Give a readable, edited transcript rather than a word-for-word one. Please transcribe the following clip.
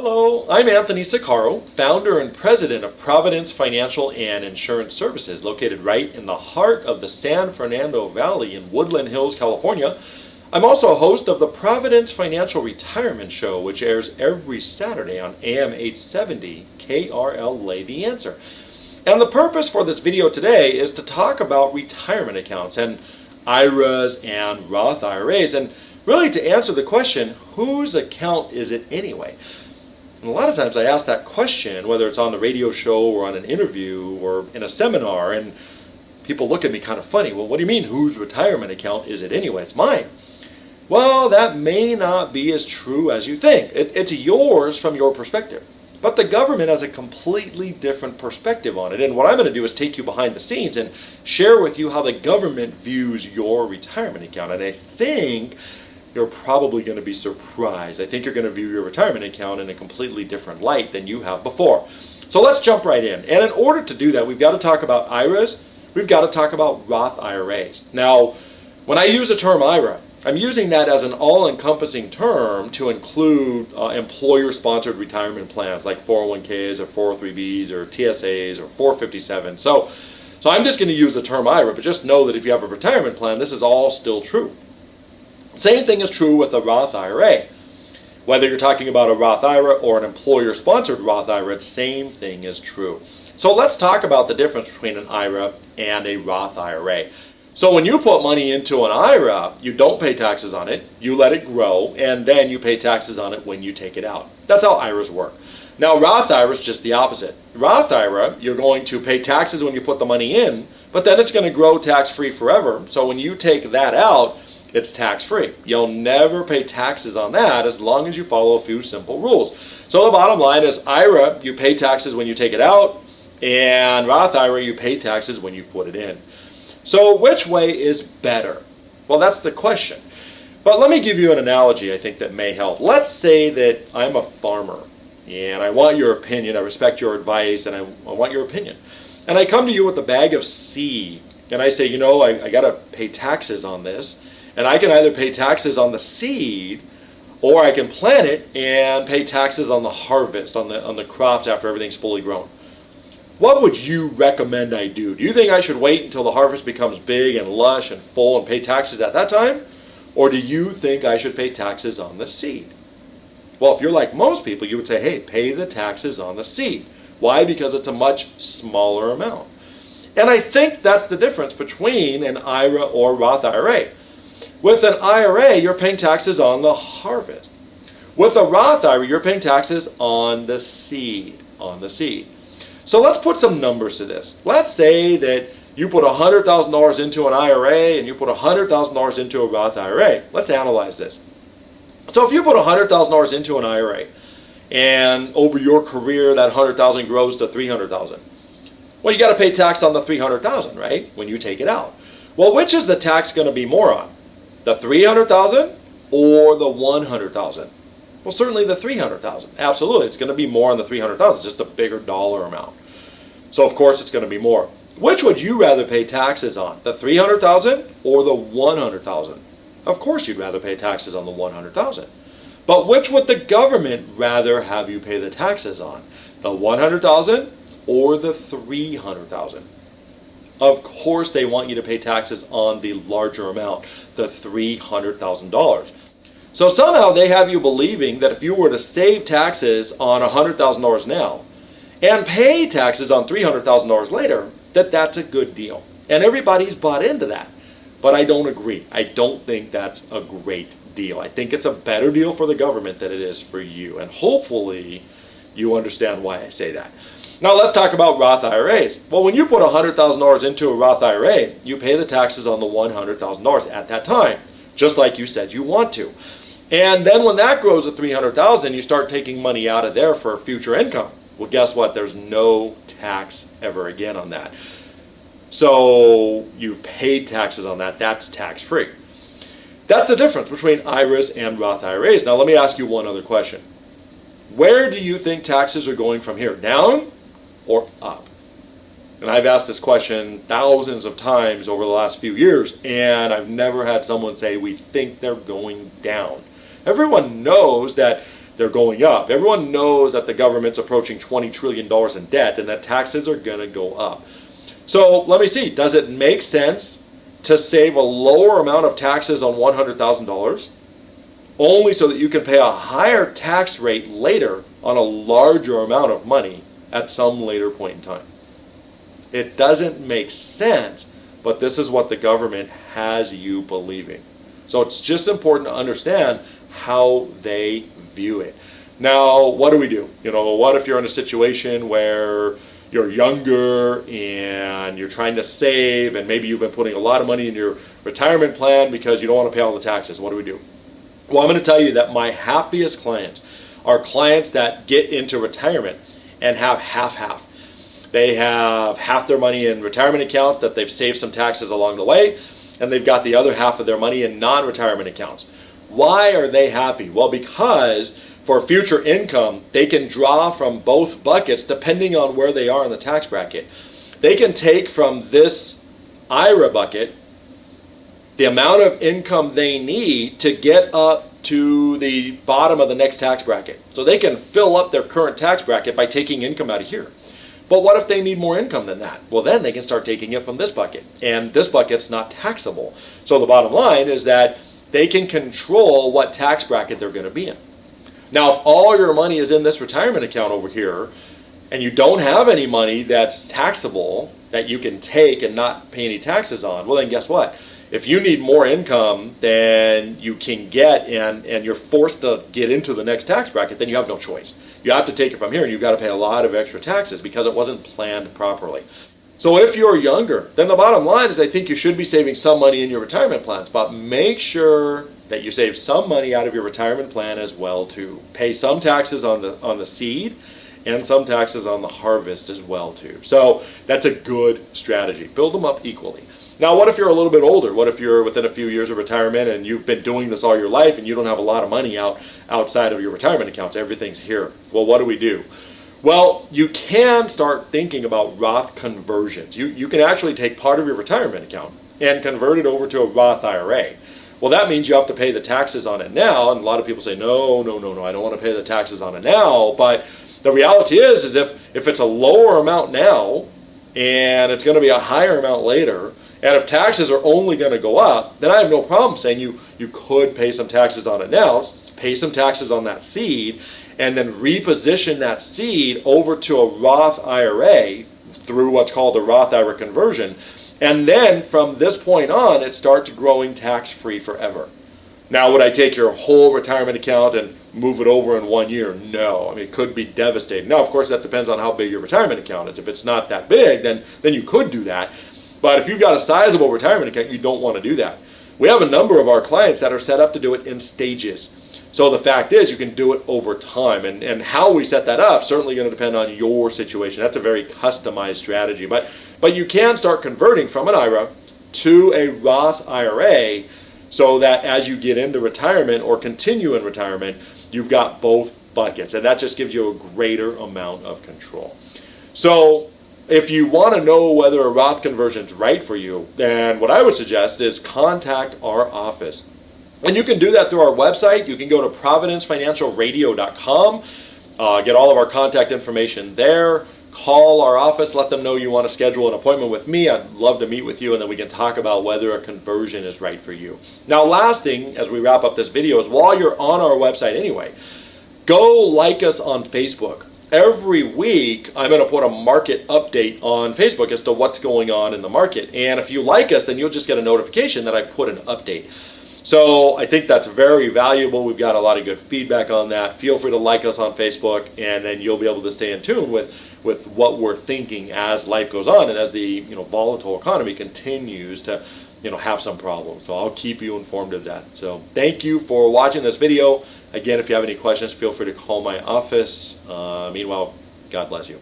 Hello, I'm Anthony Siccaro, founder and president of Providence Financial and Insurance Services, located right in the heart of the San Fernando Valley in Woodland Hills, California. I'm also a host of the Providence Financial Retirement Show, which airs every Saturday on AM 870 KRLA The Answer. And the purpose for this video today is to talk about retirement accounts and IRAs and Roth IRAs, and really to answer the question, whose account is it anyway? And a lot of times I ask that question, whether it's on the radio show or on an interview or in a seminar, and people look at me kind of funny. Well, what do you mean, whose retirement account is it anyway? It's mine. Well, that may not be as true as you think. It's yours from your perspective. But the government has a completely different perspective on it. And what I'm going to do is take you behind the scenes and share with you how the government views your retirement account. And I think you're probably going to be surprised. I think you're going to view your retirement account in a completely different light than you have before. So let's jump right in. And in order to do that, we've got to talk about IRAs. We've got to talk about Roth IRAs. Now, when I use the term IRA, I'm using that as an all-encompassing term to include employer-sponsored retirement plans like 401ks or 403bs or TSAs or 457. So I'm just going to use the term IRA, but just know that if you have a retirement plan, this is all still true. Same thing is true with a Roth IRA. Whether you're talking about a Roth IRA or an employer-sponsored Roth IRA, same thing is true. So let's talk about the difference between an IRA and a Roth IRA. So when you put money into an IRA, you don't pay taxes on it, you let it grow, and then you pay taxes on it when you take it out. That's how IRAs work. Now Roth IRA is just the opposite. Roth IRA, you're going to pay taxes when you put the money in, but then it's going to grow tax-free forever. So when you take that out, it's tax-free. You'll never pay taxes on that as long as you follow a few simple rules. So the bottom line is IRA, you pay taxes when you take it out, and Roth IRA, you pay taxes when you put it in. So which way is better? Well, that's the question. But let me give you an analogy I think that may help. Let's say that I'm a farmer, and I want your opinion. I respect your advice, and I want your opinion. And I come to you with a bag of seed, and I say, you know, I got to pay taxes on this. And I can either pay taxes on the seed, or I can plant it and pay taxes on the harvest, on the crops after everything's fully grown. What would you recommend I do? Do you think I should wait until the harvest becomes big and lush and full and pay taxes at that time? Or do you think I should pay taxes on the seed? Well, if you're like most people, you would say, hey, pay the taxes on the seed. Why? Because it's a much smaller amount. And I think that's the difference between an IRA or Roth IRA. With an IRA, you're paying taxes on the harvest. With a Roth IRA, you're paying taxes on the seed. So let's put some numbers to this. Let's say that you put $100,000 into an IRA and you put $100,000 into a Roth IRA. Let's analyze this. So if you put $100,000 into an IRA and over your career that $100,000 grows to $300,000, well, you got to pay tax on the $300,000, right, when you take it out. Well, which is the tax going to be more on? The $300,000 or the $100,000? Well, certainly the $300,000. Absolutely, it's going to be more on the $300,000, just a bigger dollar amount. So of course it's going to be more. Which would you rather pay taxes on? The $300,000 or the $100,000? Of course you'd rather pay taxes on the $100,000. But which would the government rather have you pay the taxes on? The $100,000 or the $300,000? Of course they want you to pay taxes on the larger amount, the $300,000. So somehow they have you believing that if you were to save taxes on $100,000 now and pay taxes on $300,000 later, that that's a good deal. And everybody's bought into that. But I don't agree. I don't think that's a great deal. I think it's a better deal for the government than it is for you. And hopefully you understand why I say that. Now let's talk about Roth IRAs. Well, when you put $100,000 into a Roth IRA, you pay the taxes on the $100,000 at that time, just like you said you want to. And then when that grows to $300,000, you start taking money out of there for future income. Well, guess what? There's no tax ever again on that. So you've paid taxes on that. That's tax-free. That's the difference between IRAs and Roth IRAs. Now let me ask you one other question. Where do you think taxes are going from here? Down or up? And I've asked this question thousands of times over the last few years, and I've never had someone say, we think they're going down. Everyone knows that they're going up. Everyone knows that the government's approaching $20 trillion in debt and that taxes are going to go up. So let me see, does it make sense to save a lower amount of taxes on $100,000 only so that you can pay a higher tax rate later on a larger amount of money at some later point in time? It doesn't make sense, but this is what the government has you believing. So it's just important to understand how they view it. Now, what do we do? What if you're in a situation where you're younger and you're trying to save and maybe you've been putting a lot of money in your retirement plan because you don't want to pay all the taxes? What do we do? Well, I'm going to tell you that my happiest clients are clients that get into retirement and have half-half. They have half their money in retirement accounts that they've saved some taxes along the way, and they've got the other half of their money in non-retirement accounts. Why are they happy? Well, because for future income, they can draw from both buckets depending on where they are in the tax bracket. They can take from this IRA bucket the amount of income they need to get up to the bottom of the next tax bracket. So they can fill up their current tax bracket by taking income out of here. But what if they need more income than that? Well, then they can start taking it from this bucket. And this bucket's not taxable. So the bottom line is that they can control what tax bracket they're going to be in. Now, if all your money is in this retirement account over here, and you don't have any money that's taxable that you can take and not pay any taxes on, well, then guess what? If you need more income than you can get and you're forced to get into the next tax bracket, then you have no choice. You have to take it from here and you've got to pay a lot of extra taxes because it wasn't planned properly. So if you're younger, then the bottom line is I think you should be saving some money in your retirement plans, but make sure that you save some money out of your retirement plan as well too. Pay some taxes on the seed and some taxes on the harvest as well too. So that's a good strategy. Build them up equally. Now, what if you're a little bit older? What if you're within a few years of retirement and you've been doing this all your life and you don't have a lot of money outside of your retirement accounts? Everything's here. Well, what do? Well, you can start thinking about Roth conversions. You can actually take part of your retirement account and convert it over to a Roth IRA. Well, that means you have to pay the taxes on it now, and a lot of people say, no, I don't want to pay the taxes on it now. But the reality is if it's a lower amount now and it's going to be a higher amount later, and if taxes are only going to go up, then I have no problem saying you could pay some taxes on it now, pay some taxes on that seed, and then reposition that seed over to a Roth IRA through what's called the Roth IRA Conversion. And then from this point on, it starts growing tax-free forever. Now, would I take your whole retirement account and move it over in 1 year? No. I mean, it could be devastating. Now, of course, that depends on how big your retirement account is. If it's not that big, then you could do that. But if you've got a sizable retirement account, you don't want to do that. We have a number of our clients that are set up to do it in stages. So the fact is you can do it over time. And how we set that up certainly going to depend on your situation. That's a very customized strategy. But you can start converting from an IRA to a Roth IRA so that as you get into retirement or continue in retirement, you've got both buckets. And that just gives you a greater amount of control. So if you want to know whether a Roth conversion is right for you, then what I would suggest is contact our office. And you can do that through our website. You can go to providencefinancialradio.com, get all of our contact information there, call our office, let them know you want to schedule an appointment with me. I'd love to meet with you, and then we can talk about whether a conversion is right for you. Now, last thing as we wrap up this video is while you're on our website anyway, go like us on Facebook. Every week, I'm going to put a market update on Facebook as to what's going on in the market. And if you like us, then you'll just get a notification that I've put an update. So I think that's very valuable. We've got a lot of good feedback on that. Feel free to like us on Facebook, and then you'll be able to stay in tune with what we're thinking as life goes on and as the volatile economy continues to have some problems. So I'll keep you informed of that. So thank you for watching this video. Again, if you have any questions, feel free to call my office. Meanwhile, God bless you.